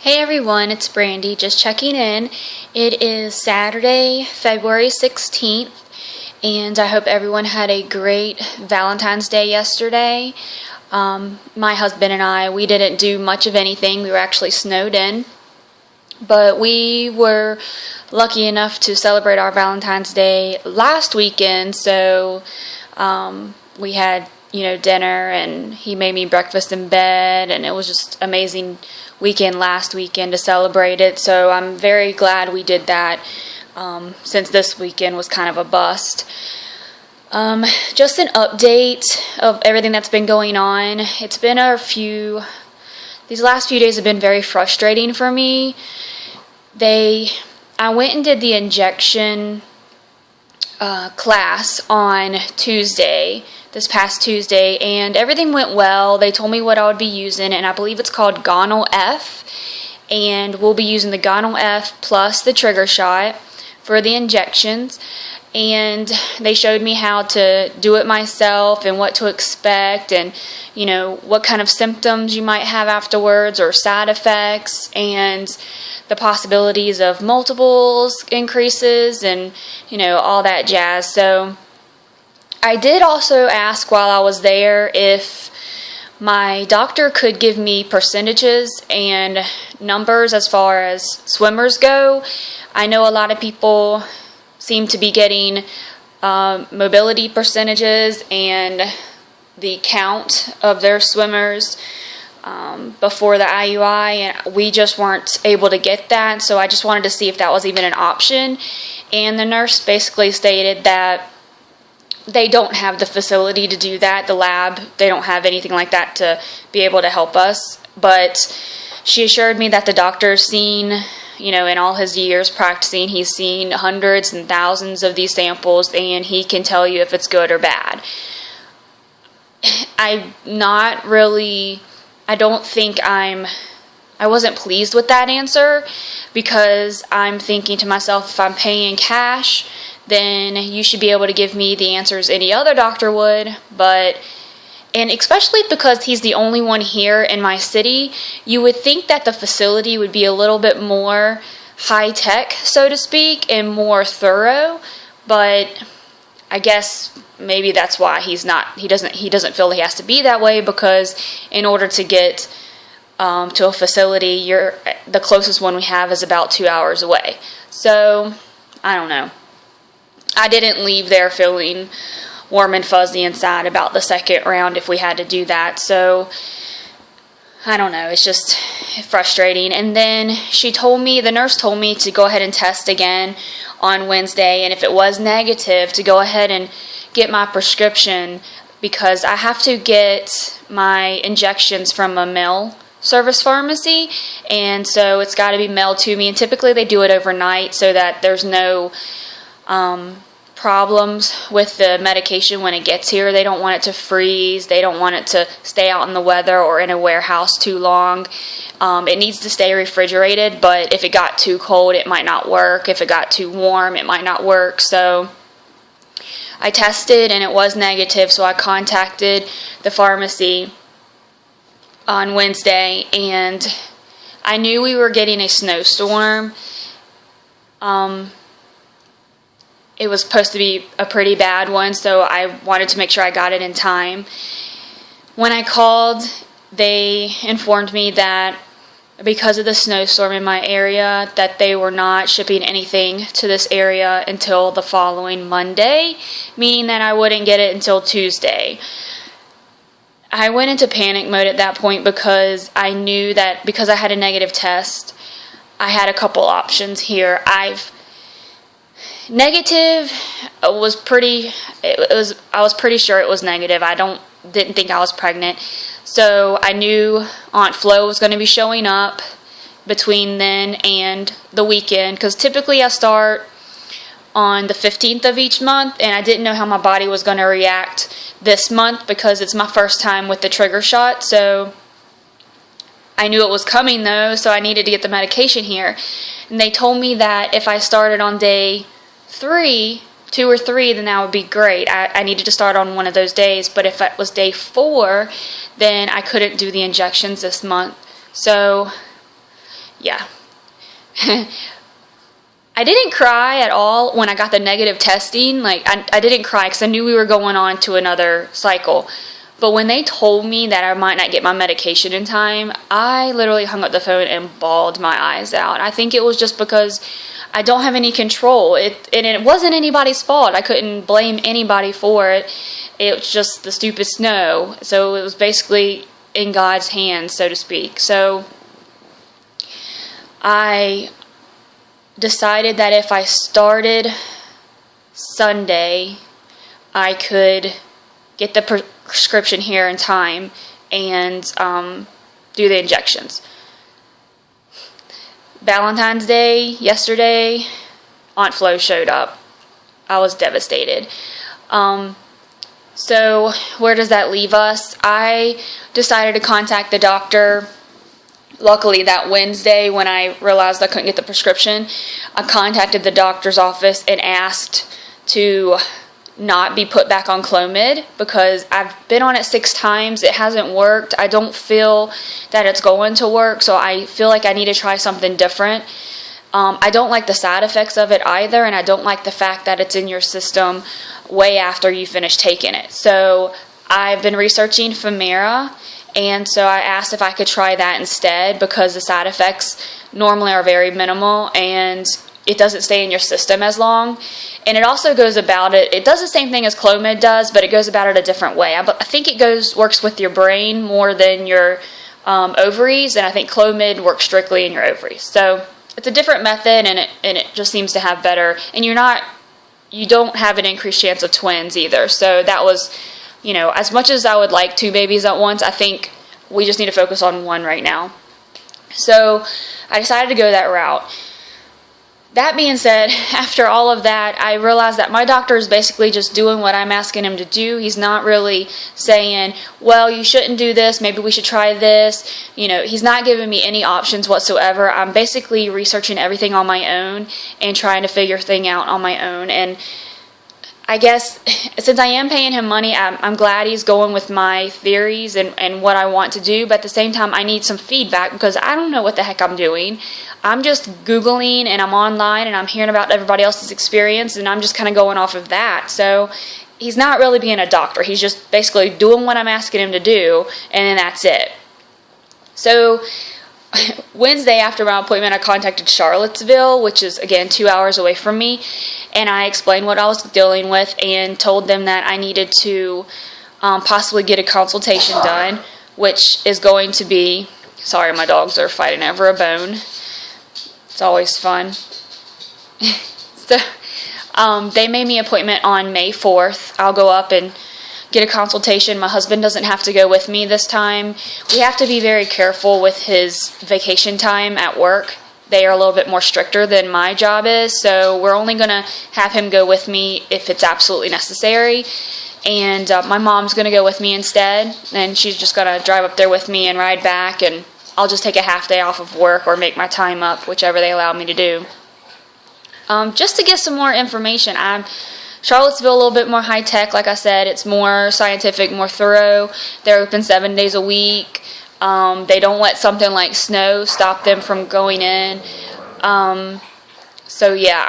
Hey everyone, it's Brandy, just checking in. It is Saturday, February 16th, and I hope everyone had a great Valentine's Day yesterday. My husband and I, we didn't do much of anything. We were actually snowed in, but we were lucky enough to celebrate our Valentine's Day last weekend, so we had dinner, and he made me breakfast in bed, and it was just amazing weekend last weekend to celebrate it. So I'm very glad we did that, since this weekend was kind of a bust. Just an update of everything that's been going on. It's been these last few days have been very frustrating for me. I went and did the injection class on this past Tuesday, and everything went well. They told me what I would be using, and I believe it's called Gonal F, and we'll be using the Gonal F plus the trigger shot for the injections. And they showed me how to do it myself and what to expect, and what kind of symptoms you might have afterwards or side effects, and the possibilities of multiples increases, and all that jazz. So I did also ask while I was there if my doctor could give me percentages and numbers as far as swimmers go. I know a lot of people seem to be getting mobility percentages and the count of their swimmers before the IUI, and we just weren't able to get that, so I just wanted to see if that was even an option. And the nurse basically stated that they don't have the facility to do that. The lab, they don't have anything like that to be able to help us. But she assured me that the doctor's seen, in all his years practicing, he's seen hundreds and thousands of these samples, and he can tell you if it's good or bad. I wasn't pleased with that answer, because I'm thinking to myself, if I'm paying cash, then you should be able to give me the answers any other doctor would. And especially because he's the only one here in my city, you would think that the facility would be a little bit more high-tech, so to speak, and more thorough. But I guess maybe that's why he doesn't feel he has to be that way, because in order to get to a facility, the closest one we have is about 2 hours away. So I don't know. I didn't leave there feeling warm and fuzzy inside about the second round if we had to do that. So I don't know. It's just frustrating. And then the nurse told me to go ahead and test again on Wednesday, and if it was negative, to go ahead and get my prescription, because I have to get my injections from a mail service pharmacy, and so it's got to be mailed to me, and typically they do it overnight so that there's no problems with the medication when it gets here. They don't want it to freeze. They don't want it to stay out in the weather or in a warehouse too long. It needs to stay refrigerated, but if it got too cold, it might not work. If it got too warm, it might not work. So I tested, and it was negative, so I contacted the pharmacy on Wednesday, and I knew we were getting a snowstorm. It was supposed to be a pretty bad one, so I wanted to make sure I got it in time. When I called, they informed me that because of the snowstorm in my area, that they were not shipping anything to this area until the following Monday, meaning that I wouldn't get it until Tuesday. I went into panic mode at that point, because I knew that because I had a negative test, I had a couple options here. Negative was I was pretty sure it was negative. I didn't think I was pregnant. So I knew Aunt Flo was going to be showing up between then and the weekend, because typically I start on the 15th of each month, and I didn't know how my body was going to react this month because it's my first time with the trigger shot. So I knew it was coming though, so I needed to get the medication here. And they told me that if I started on day 2 or 3, then that would be great. I needed to start on one of those days, but if it was day 4, then I couldn't do the injections this month. So yeah. I didn't cry at all when I got the negative testing. Like, I didn't cry because I knew we were going on to another cycle. But when they told me that I might not get my medication in time, I literally hung up the phone and bawled my eyes out. I think it was just because I don't have any control. And it wasn't anybody's fault. I couldn't blame anybody for it. It was just the stupid snow. So it was basically in God's hands, so to speak. So I decided that if I started Sunday, I could get the prescription here in time and do the injections. Valentine's Day, yesterday, Aunt Flo showed up. I was devastated. So where does that leave us? I decided to contact the doctor. Luckily, that Wednesday, when I realized I couldn't get the prescription, I contacted the doctor's office and asked to not be put back on Clomid because I've been on it 6 times. It hasn't worked. I don't feel that it's going to work, so I feel like I need to try something different. I don't like the side effects of it either, and I don't like the fact that it's in your system way after you finish taking it. So I've been researching Femera, and so I asked if I could try that instead because the side effects normally are very minimal and it doesn't stay in your system as long. And it also goes about it. It does the same thing as Clomid does, but it goes about it a different way. I think it works with your brain more than your ovaries, and I think Clomid works strictly in your ovaries. So it's a different method, and it just seems to have better. And you don't have an increased chance of twins either. So that was, as much as I would like 2 babies at once, I think we just need to focus on 1 right now. So I decided to go that route. That being said, after all of that, I realized that my doctor is basically just doing what I'm asking him to do. He's not really saying, well, you shouldn't do this, maybe we should try this. He's not giving me any options whatsoever. I'm basically researching everything on my own and trying to figure things out on my own. And I guess since I am paying him money, I'm glad he's going with my theories and what I want to do. But at the same time, I need some feedback because I don't know what the heck I'm doing. I'm just Googling and I'm online and I'm hearing about everybody else's experience and I'm just kind of going off of that. So he's not really being a doctor. He's just basically doing what I'm asking him to do, and then that's it. So Wednesday after my appointment, I contacted Charlottesville, which is, again, 2 hours away from me, and I explained what I was dealing with and told them that I needed to possibly get a consultation done, which is going to be, sorry, my dogs are fighting over a bone. It's always fun. So they made me an appointment on May 4th. I'll go up and get a consultation. My husband doesn't have to go with me this time. We have to be very careful with his vacation time at work. They are a little bit more stricter than my job is, so we're only going to have him go with me if it's absolutely necessary. And my mom's going to go with me instead, and she's just going to drive up there with me and ride back, and I'll just take a half day off of work or make my time up, whichever they allow me to do. Just to get some more information, Charlottesville a little bit more high-tech, like I said. It's more scientific, more thorough. They're open 7 days a week. They don't let something like snow stop them from going in. So yeah,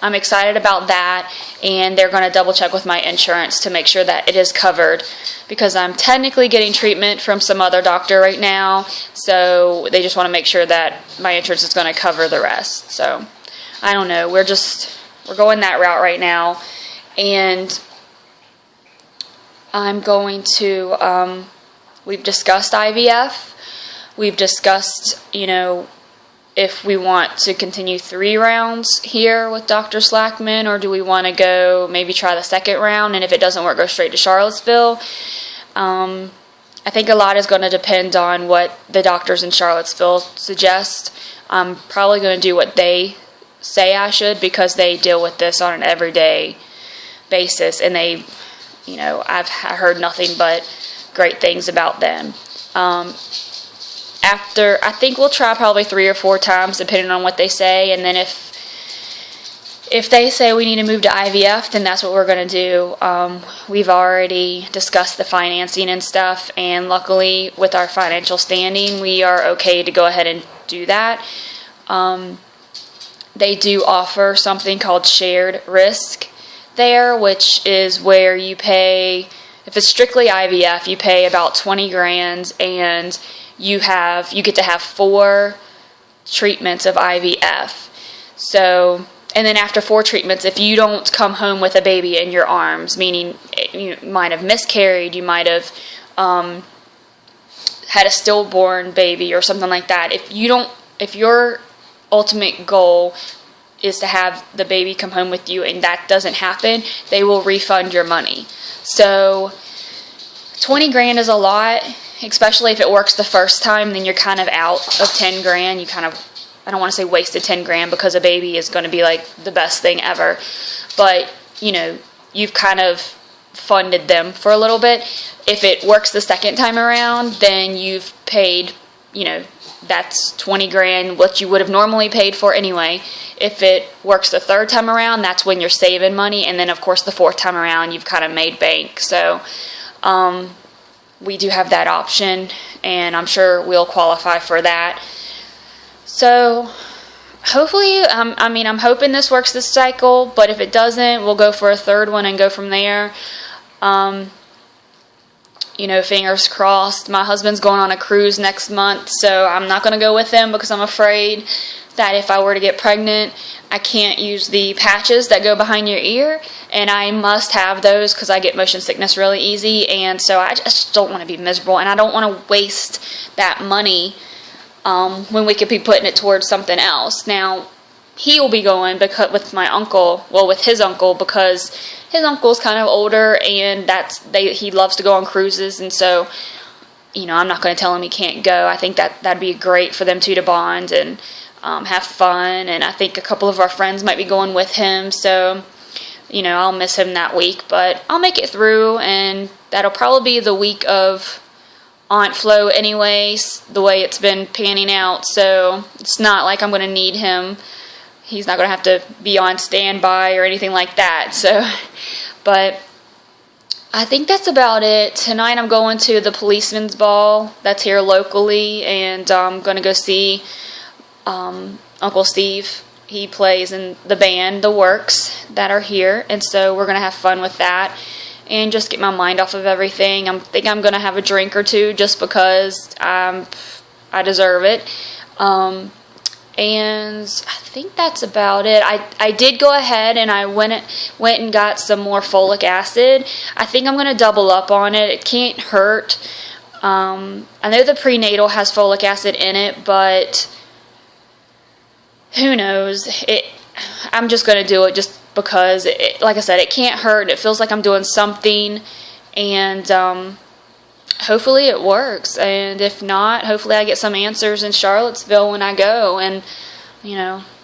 I'm excited about that, and they're going to double check with my insurance to make sure that it is covered because I'm technically getting treatment from some other doctor right now, so they just want to make sure that my insurance is going to cover the rest. So I don't know, we're going that route right now, and I'm going to, we've discussed IVF, we've discussed, if we want to continue 3 rounds here with Dr. Slackman, or do we want to go maybe try the 2nd round, and if it doesn't work, go straight to Charlottesville. I think a lot is going to depend on what the doctors in Charlottesville suggest. I'm probably going to do what they say I should because they deal with this on an everyday basis, and I've heard nothing but great things about them. I think we'll try probably 3 or 4 times depending on what they say, and then if they say we need to move to IVF, then that's what we're going to do. We've already discussed the financing and stuff, and luckily with our financial standing, we are okay to go ahead and do that. They do offer something called shared risk there, which is where you pay, if it's strictly IVF, you pay about 20 grand and you get to have 4 treatments of IVF. So, and then after 4 treatments, if you don't come home with a baby in your arms, meaning you might have miscarried, you might have had a stillborn baby or something like that, if your ultimate goal is to have the baby come home with you and that doesn't happen, they will refund your money. So 20 grand is a lot, especially if it works the first time. Then you're kind of out of 10 grand. You kind of, I don't want to say wasted 10 grand because a baby is going to be like the best thing ever, but you've kind of funded them for a little bit. If it works the second time around, then you've paid, that's 20 grand, what you would have normally paid for anyway. If it works the third time around, that's when you're saving money. And then, of course, the fourth time around, you've kind of made bank. So we do have that option, and I'm sure we'll qualify for that. So hopefully, I'm hoping this works this cycle. But if it doesn't, we'll go for a third one and go from there. Fingers crossed. My husband's going on a cruise next month, so I'm not going to go with him because I'm afraid that if I were to get pregnant, I can't use the patches that go behind your ear, and I must have those because I get motion sickness really easy, and so I just don't want to be miserable, and I don't want to waste that money when we could be putting it towards something else. Now, he will be going with his uncle, because his uncle's kind of older, and he loves to go on cruises, and so, I'm not going to tell him he can't go. I think that'd be great for them two to bond and have fun, and I think a couple of our friends might be going with him, so, I'll miss him that week, but I'll make it through, and that'll probably be the week of Aunt Flo anyways, the way it's been panning out, so it's not like I'm going to need him. He's not going to have to be on standby or anything like that. So, but I think that's about it. Tonight I'm going to the policeman's ball that's here locally, and I'm going to go see Uncle Steve. He plays in the band, The Works, that are here, and so we're going to have fun with that and just get my mind off of everything. I think I'm going to have a drink or two just because I deserve it. And I think that's about it. I did go ahead and I went and got some more folic acid. I think I'm going to double up on it. It can't hurt. I know the prenatal has folic acid in it, but who knows? I'm just going to do it just because, like I said, it can't hurt. It feels like I'm doing something, and hopefully it works, and if not, hopefully I get some answers in Charlottesville when I go, and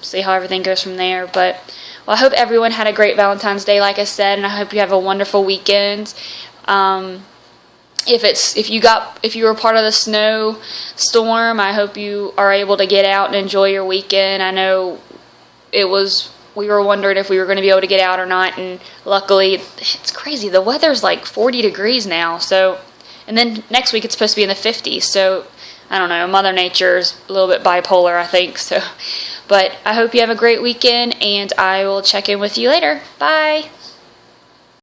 see how everything goes from there. But I hope everyone had a great Valentine's Day, like I said, and I hope you have a wonderful weekend. If you were part of the snow storm, I hope you are able to get out and enjoy your weekend. I know we were wondering if we were going to be able to get out or not, and luckily, it's crazy. The weather's like 40 degrees now, so. And then next week it's supposed to be in the 50s, so I don't know. Mother Nature's a little bit bipolar, I think. So, but I hope you have a great weekend, and I will check in with you later. Bye.